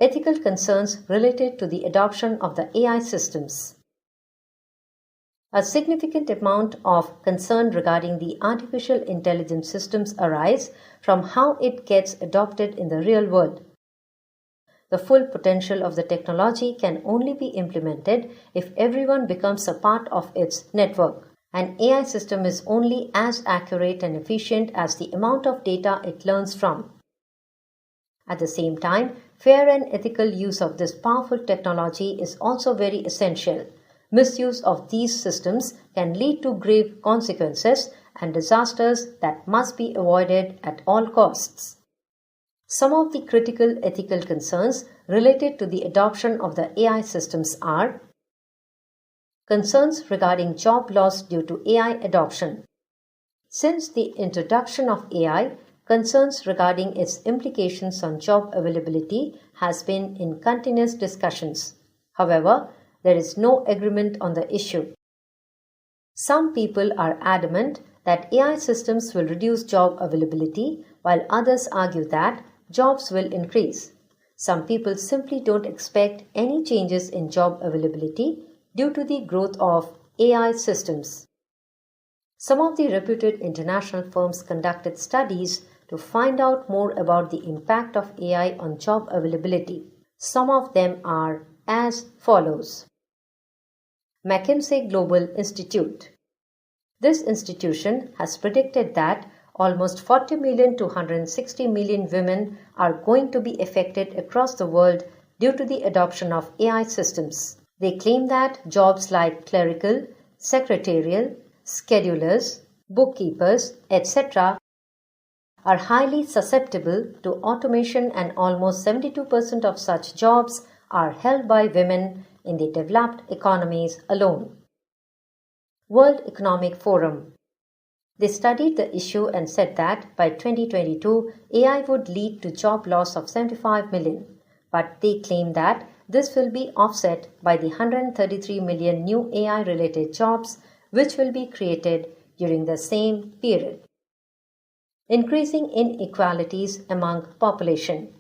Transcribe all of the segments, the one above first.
Ethical concerns related to the adoption of the AI systems. A significant amount of concern regarding the artificial intelligence systems arise from how it gets adopted in the real world. The full potential of the technology can only be implemented if everyone becomes a part of its network. An AI system is only as accurate and efficient as the amount of data it learns from. At the same time, fair and ethical use of this powerful technology is also very essential. Misuse of these systems can lead to grave consequences and disasters that must be avoided at all costs. Some of the critical ethical concerns related to the adoption of the AI systems are: concerns regarding job loss due to AI adoption. Since the introduction of AI, concerns regarding its implications on job availability has been in continuous discussions. However, there is no agreement on the issue. Some people are adamant that AI systems will reduce job availability, while others argue that jobs will increase. Some people simply don't expect any changes in job availability due to the growth of AI systems. Some of the reputed international firms conducted studies to find out more about the impact of AI on job availability. Some of them are as follows. McKinsey Global Institute. This institution has predicted that almost 40 million to 160 million women are going to be affected across the world due to the adoption of AI systems. They claim that jobs like clerical, secretarial, schedulers, bookkeepers, etc. are highly susceptible to automation, and almost 72% of such jobs are held by women in the developed economies alone. World Economic Forum. They studied the issue and said that by 2022, AI would lead to job loss of 75 million, but they claim that this will be offset by the 133 million new AI-related jobs which will be created during the same period. Increasing inequalities among population.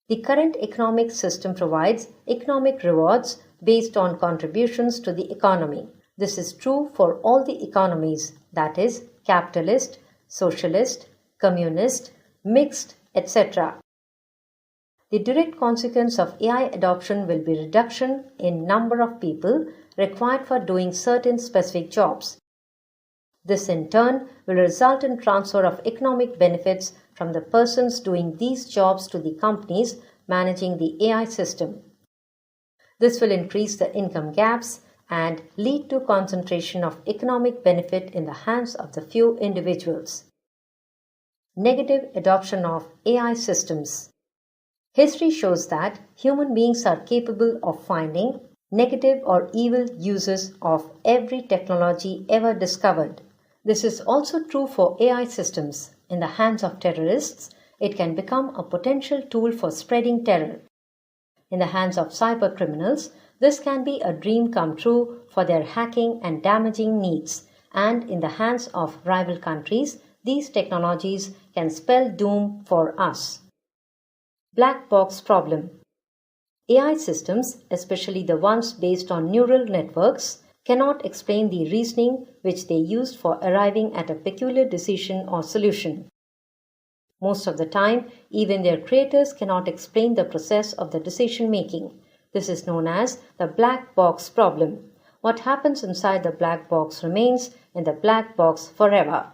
The current economic system provides economic rewards based on contributions to the economy. This is true for all the economies, that is, capitalist, socialist, communist, mixed, etc. The direct consequence of AI adoption will be reduction in number of people required for doing certain specific jobs. This in turn will result in transfer of economic benefits from the persons doing these jobs to the companies managing the AI system. This will increase the income gaps and lead to concentration of economic benefit in the hands of the few individuals. Negative adoption of AI systems. History shows that human beings are capable of finding negative or evil uses of every technology ever discovered. This is also true for AI systems. In the hands of terrorists, it can become a potential tool for spreading terror. In the hands of cyber criminals, this can be a dream come true for their hacking and damaging needs. And in the hands of rival countries, these technologies can spell doom for us. Black box problem. AI systems, especially the ones based on neural networks, cannot explain the reasoning which they used for arriving at a peculiar decision or solution. Most of the time, even their creators cannot explain the process of the decision making. This is known as the black box problem. What happens inside the black box remains in the black box forever.